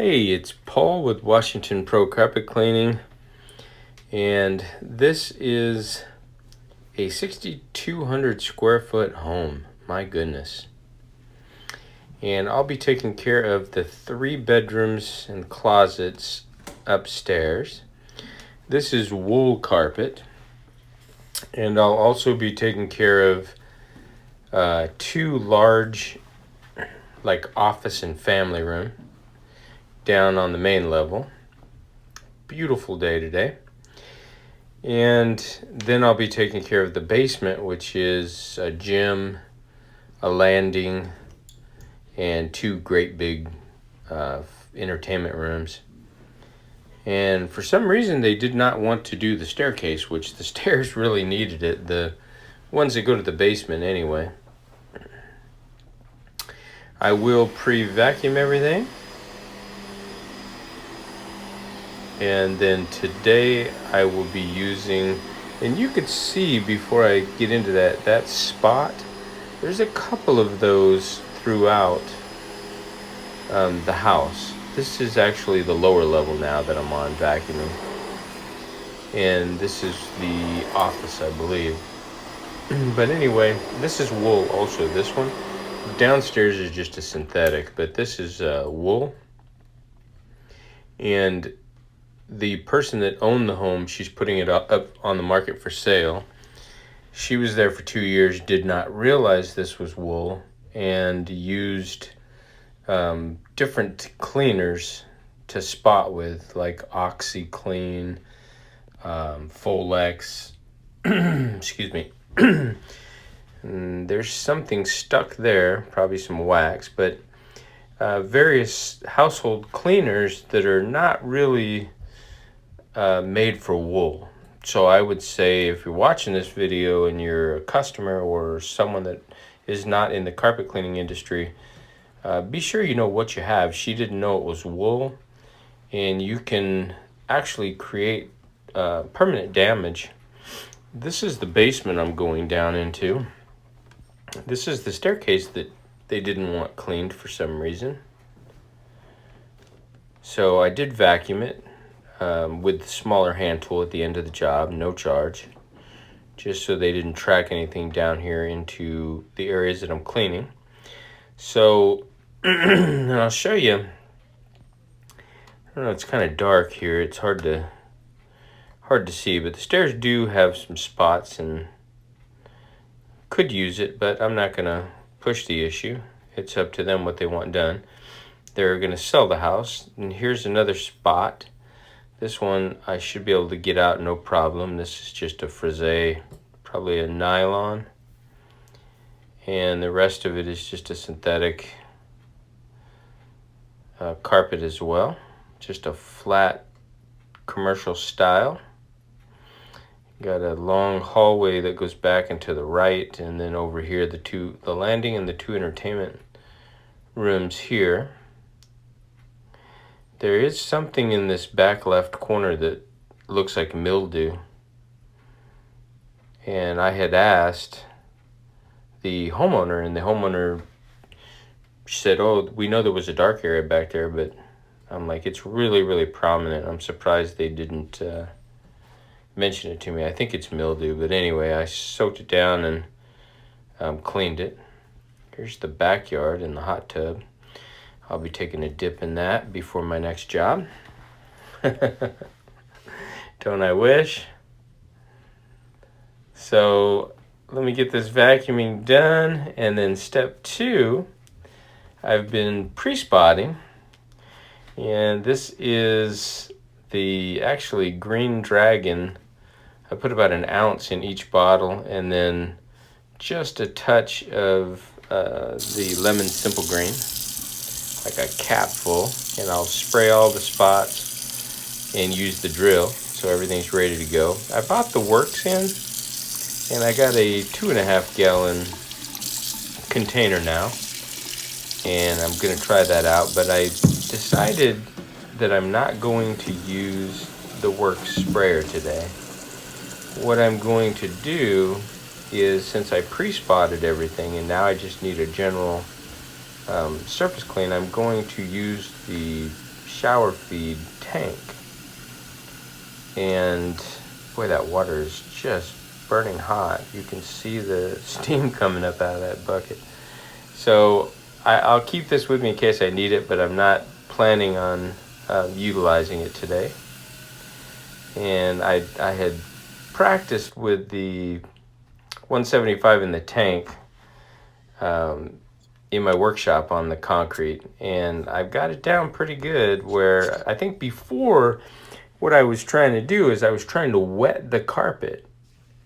Hey, it's Paul with Washington Pro Carpet Cleaning, and this is a 6,200 square foot home. My goodness. And I'll be taking care of the 3 bedrooms and closets upstairs. This is wool carpet, and I'll also be taking care of 2 large, like office and family room down on the main level. Beautiful day today. And then I'll be taking care of the basement, which is a gym, a landing, and 2 great big entertainment rooms. And for some reason, they did not want to do the staircase, which the stairs really needed it. The ones that go to the basement anyway. I will pre-vacuum everything. And then today I will be using, and you could see before I get into that spot, there's a couple of those throughout the house. This is actually the lower level now that I'm on vacuuming. And this is the office, I believe. But anyway, this is wool also, this one. Downstairs is just a synthetic, but this is wool. And the person that owned the home, she's putting it up on the market for sale. She was there for 2 years, did not realize this was wool, and used different cleaners to spot with, like OxyClean, Folex, excuse me. And there's something stuck there, probably some wax, but various household cleaners that are not really made for wool. So I would say if you're watching this video and you're a customer or someone that is not in the carpet cleaning industry, be sure you know what you have. She didn't know it was wool, and you can actually create permanent damage. This is the basement I'm going down into. This is the staircase that they didn't want cleaned for some reason. So I did vacuum it. With the smaller hand tool at the end of the job, no charge, just so they didn't track anything down here into the areas that I'm cleaning. So and I'll show you. I don't know, it's kind of dark here. It's hard to see, but the stairs do have some spots and could use it, but I'm not gonna push the issue. It's up to them what they want done. They're gonna sell the house, and here's another spot. This one I should be able to get out no problem. This is just a frise, probably a nylon. And the rest of it is just a synthetic carpet as well. Just a flat commercial style. Got a long hallway that goes back and to the right, and then over here the landing and the 2 entertainment rooms here. There is something in this back left corner that looks like mildew. And I had asked the homeowner, and the homeowner said, oh, we know there was a dark area back there, but I'm like, it's really, really prominent. I'm surprised they didn't mention it to me. I think it's mildew, but anyway, I soaked it down and cleaned it. Here's the backyard and the hot tub. I'll be taking a dip in that before my next job. Don't I wish? So let me get this vacuuming done, and then step 2, I've been pre-spotting, and this is the actually Green Dragon. I put about an ounce in each bottle, and then just a touch of the Lemon Simple Green, like a cap full, and I'll spray all the spots and use the drill so everything's ready to go. I bought the works in, and I got a 2.5 gallon container now, and I'm gonna try that out, but I decided that I'm not going to use the works sprayer today. What I'm going to do is, since I pre-spotted everything and now I just need a general surface clean, I'm going to use the shower feed tank. And boy, that water is just burning hot. You can see the steam coming up out of that bucket. So I'll keep this with me in case I need it, but I'm not planning on utilizing it today. And I had practiced with the 175 in the tank in my workshop on the concrete, and I've got it down pretty good, where I think before what I was trying to do is I was trying to wet the carpet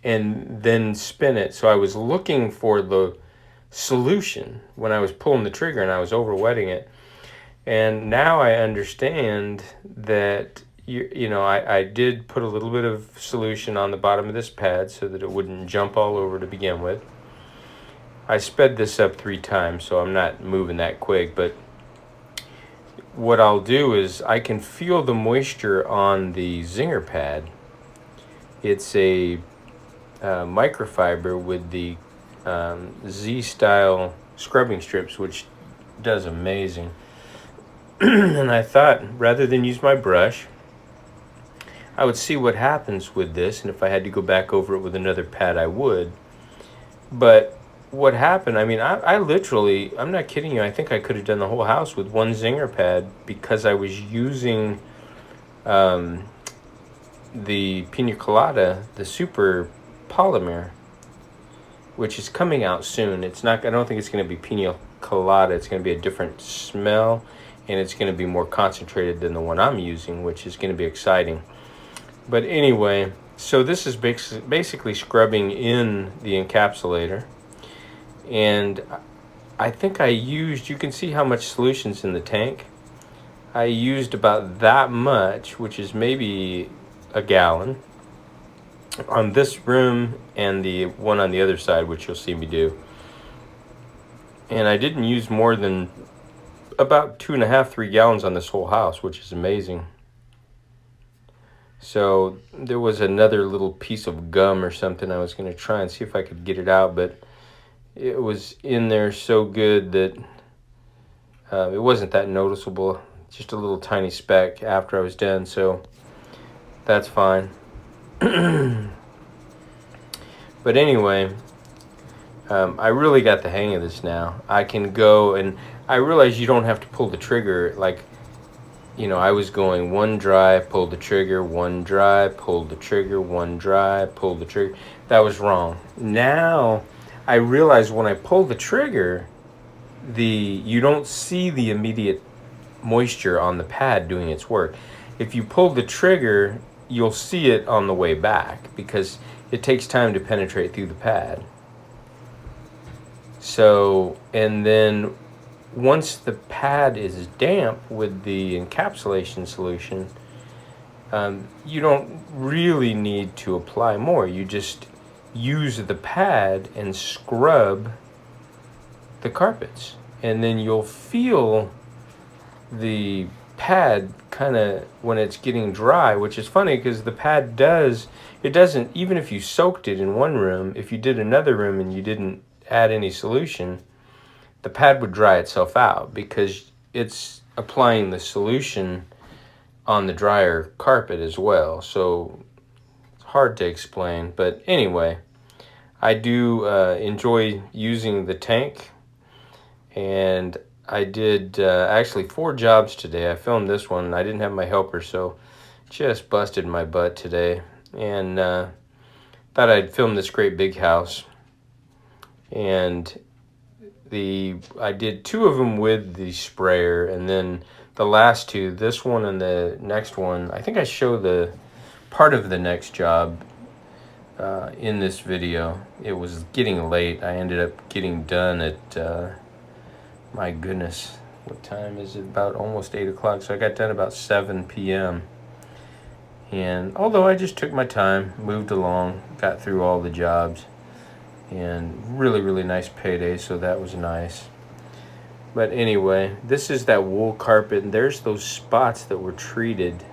and then spin it. So I was looking for the solution when I was pulling the trigger and I was over wetting it. And now I understand that I did put a little bit of solution on the bottom of this pad so that it wouldn't jump all over to begin with. I sped this up 3 times, so I'm not moving that quick, but what I'll do is I can feel the moisture on the Zinger pad. It's a microfiber with the Z-style scrubbing strips, which does amazing. And I thought, rather than use my brush, I would see what happens with this, and if I had to go back over it with another pad, I would. But what happened, I mean, I literally, I'm not kidding you, I think I could have done the whole house with one Zinger pad, because I was using the Pina Colada, the super polymer, which is coming out soon. It's not, I don't think it's going to be Pina Colada. It's going to be a different smell, and it's going to be more concentrated than the one I'm using, which is going to be exciting. But anyway, so this is basically scrubbing in the encapsulator. And I think I used, you can see how much solution's in the tank. I used about that much, which is maybe a gallon, on this room and the one on the other side, which you'll see me do. And I didn't use more than about 2.5, 3 gallons on this whole house, which is amazing. So there was another little piece of gum or something. I was going to try and see if I could get it out, but it was in there so good that it wasn't that noticeable. Just a little tiny speck after I was done, so that's fine. But anyway, I really got the hang of this now. I can go, and I realize you don't have to pull the trigger. Like, I was going one dry, pulled the trigger, one dry, pulled the trigger, one dry, pulled the trigger. That was wrong. Now I realize when I pull the trigger, you don't see the immediate moisture on the pad doing its work. If you pull the trigger, you'll see it on the way back, because it takes time to penetrate through the pad. So, and then once the pad is damp with the encapsulation solution, you don't really need to apply more. You just use the pad and scrub the carpets, and then you'll feel the pad kind of when it's getting dry, which is funny because the pad doesn't, even if you soaked it in one room, if you did another room and you didn't add any solution, the pad would dry itself out because it's applying the solution on the drier carpet as well. So it's hard to explain, but anyway, I do enjoy using the tank, and I did actually 4 jobs today. I filmed this one. I didn't have my helper, so just busted my butt today, and thought I'd film this great big house. And I did 2 of them with the sprayer, and then the last 2, this one and the next one, I think I show the part of the next job in this video. It was getting late. I ended up getting done at my goodness, what time is it? About almost 8 o'clock. So I got done about 7 p.m. And although I just took my time, moved along, got through all the jobs, and really, really nice payday, so that was nice. But anyway, this is that wool carpet, and there's those spots that were treated,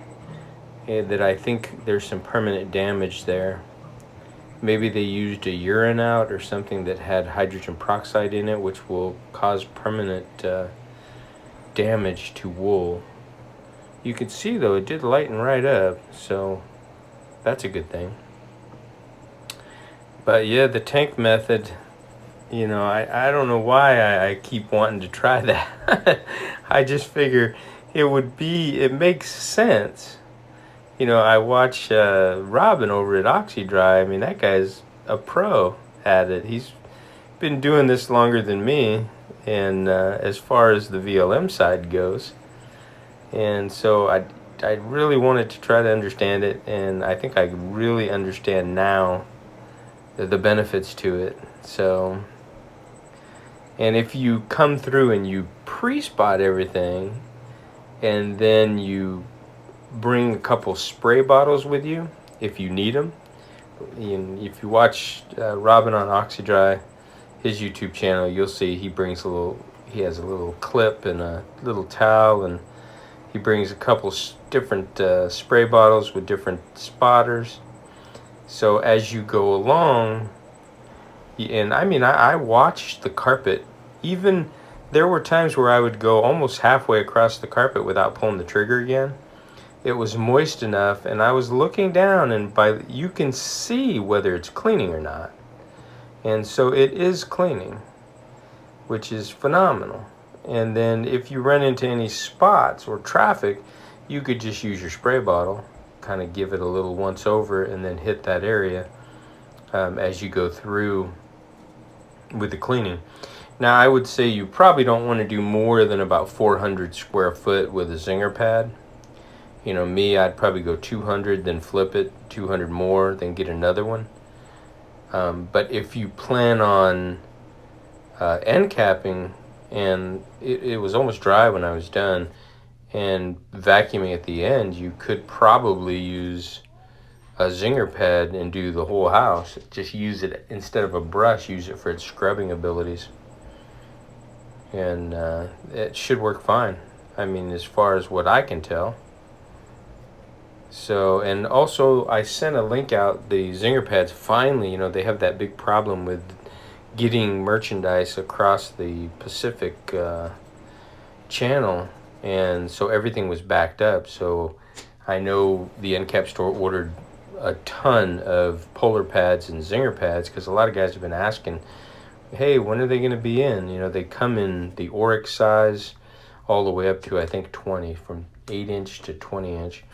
and that I think there's some permanent damage there. Maybe they used a urine out or something that had hydrogen peroxide in it, which will cause permanent damage to wool. You can see though, it did lighten right up, so that's a good thing. But yeah, the tank method, you know, I don't know why I keep wanting to try that. I just figure it makes sense. You know, I watch Robin over at OxyDry. I mean, that guy's a pro at it. He's been doing this longer than me, and as far as the VLM side goes. And so I really wanted to try to understand it, and I think I really understand now the benefits to it. So, and if you come through and you pre-spot everything, and then you bring a couple spray bottles with you if you need them. If you watch Robin on OxyDry, his YouTube channel, you'll see he has a little clip and a little towel, and he brings a couple different spray bottles with different spotters. So as you go along, and I mean, I watched the carpet. Even there were times where I would go almost halfway across the carpet without pulling the trigger again. It was moist enough, and I was looking down, and you can see whether it's cleaning or not. And so it is cleaning, which is phenomenal. And then if you run into any spots or traffic, you could just use your spray bottle, kind of give it a little once over, and then hit that area as you go through with the cleaning. Now, I would say you probably don't want to do more than about 400 square foot with a Zinger pad. You know, me, I'd probably go 200, then flip it, 200 more, then get another one. But if you plan on end capping, and it was almost dry when I was done, and vacuuming at the end, you could probably use a Zinger pad and do the whole house. Just use it, instead of a brush, use it for its scrubbing abilities. And it should work fine. I mean, as far as what I can tell. So, and also I sent a link out, the Zinger Pads, finally, you know, they have that big problem with getting merchandise across the Pacific channel, and so everything was backed up. So I know the end cap store ordered a ton of Polar Pads and Zinger Pads, because a lot of guys have been asking, hey, when are they going to be in? You know, they come in the Oryx size all the way up to, I think, 20, from 8-inch to 20-inch.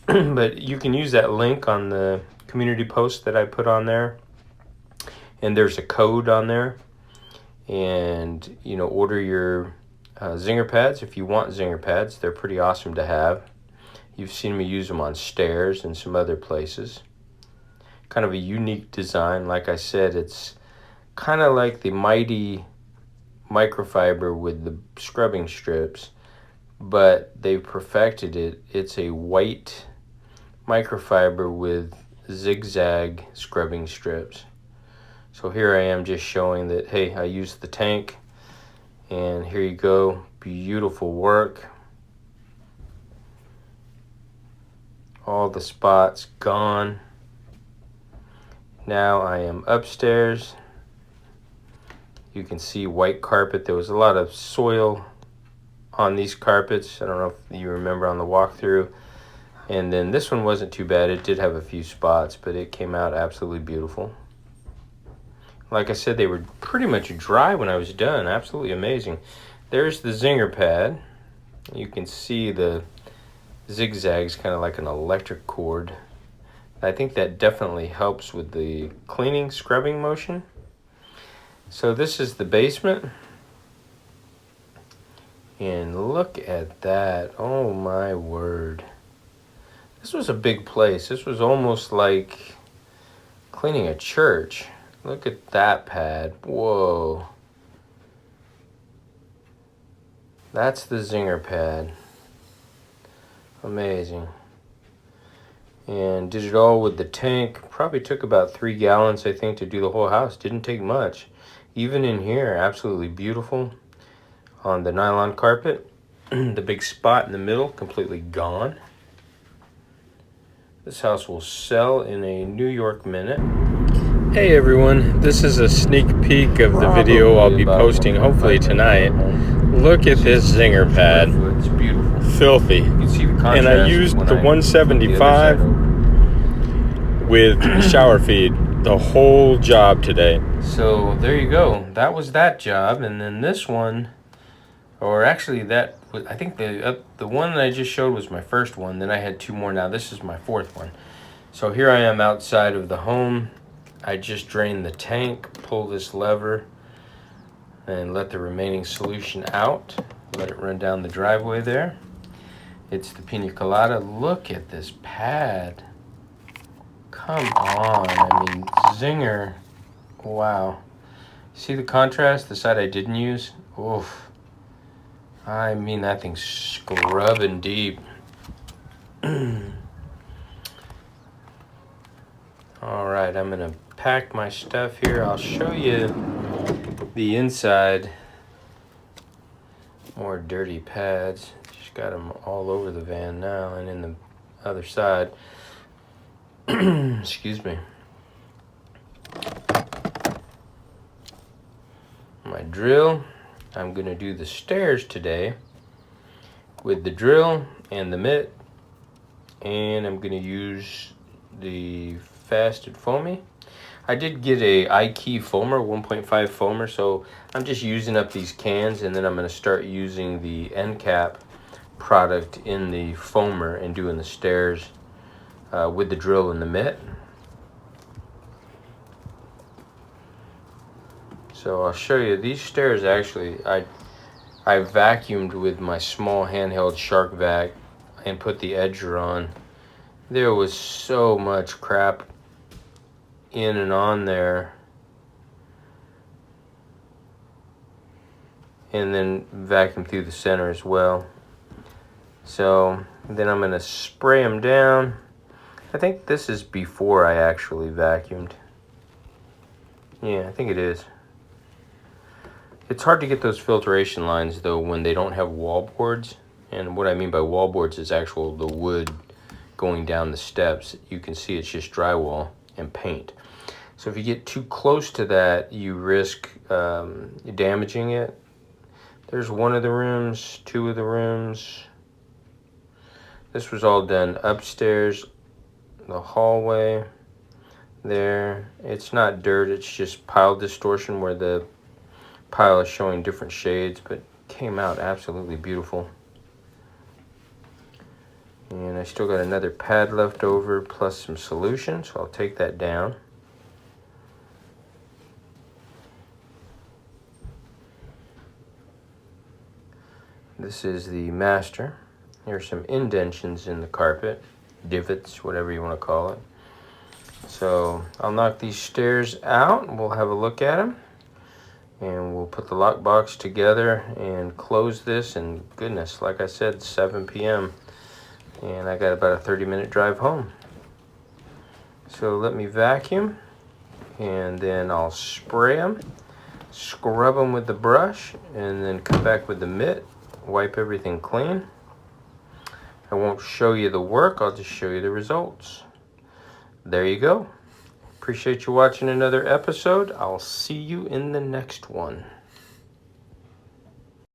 But you can use that link on the community post that I put on there, and there's a code on there, and you know, order your Zinger Pads if you want Zinger Pads. They're pretty awesome to have. You've seen me use them on stairs and some other places. Kind of a unique design. Like I said, it's kind of like the Mighty microfiber with the scrubbing strips, but they perfected it. It's a white microfiber with zigzag scrubbing strips. So here I am just showing that, hey, I used the tank, and here you go. Beautiful work. All the spots gone. Now I am upstairs. You can see white carpet. There was a lot of soil on these carpets. I don't know if you remember on the walkthrough. And then this one wasn't too bad. It did have a few spots, but it came out absolutely beautiful. Like I said, they were pretty much dry when I was done. Absolutely amazing. There's the Zinger pad. You can see the zigzags, kind of like an electric cord. I think that definitely helps with the cleaning, scrubbing motion. So this is the basement. And look at that. Oh my word. This was a big place. This was almost like cleaning a church. Look at that pad. Whoa. That's the Zinger pad. Amazing. And did it all with the tank. Probably took about 3 gallons, I think, to do the whole house. Didn't take much. Even in here, absolutely beautiful. On the nylon carpet. The big spot in the middle, completely gone. This house will sell in a New York minute. Hey everyone, this is a sneak peek of the video I'll be posting hopefully tonight. Look at this Zinger pad. It's beautiful. filthy. You can see the contrast. And I used the 175 with the shower feed the whole job today. So there you go. That was that job, and then this one, or actually that, I think the one that I just showed was my first one. Then I had 2 more. Now this is my 4th one. So here I am outside of the home. I just drained the tank, pull this lever, and let the remaining solution out. Let it run down the driveway there. It's the pina colada. Look at this pad. Come on. I mean, Zinger. Wow. See the contrast? The side I didn't use? Oof. I mean, that thing's scrubbing deep. Alright, I'm going to pack my stuff here. I'll show you the inside. More dirty pads. Just got them all over the van now and in the other side. Excuse me. My drill. I'm going to do the stairs today with the drill and the mitt. And I'm going to use the fasted foamy. I did get a iKey foamer, 1.5 foamer, so I'm just using up these cans, and then I'm going to start using the end cap product in the foamer and doing the stairs with the drill and the mitt. So I'll show you these stairs. Actually, I vacuumed with my small handheld shark vac and put the edger on. There was so much crap in and on there, and then vacuum through the center as well. So then I'm going to spray them down. I think this is before I actually vacuumed. Yeah, I think it is. It's hard to get those filtration lines though when they don't have wall boards, and what I mean by wall boards is the wood going down the steps. You can see it's just drywall and paint. So if you get too close to that, you risk damaging it. There's one of the rooms, 2 of the rooms. This was all done upstairs, the hallway there. It's not dirt, it's just pile distortion where the pile is showing different shades, but came out absolutely beautiful. And I still got another pad left over plus some solution, so I'll take that down. This is the master. Here's some indentions in the carpet, divots, whatever you want to call it. So I'll knock these stairs out and we'll have a look at them. And we'll put the lockbox together and close this. And goodness, like I said, 7 p.m. And I got about a 30-minute drive home. So let me vacuum and then I'll spray them, scrub them with the brush, and then come back with the mitt, wipe everything clean. I won't show you the work, I'll just show you the results. There you go. Appreciate you watching another episode. I'll see you in the next one.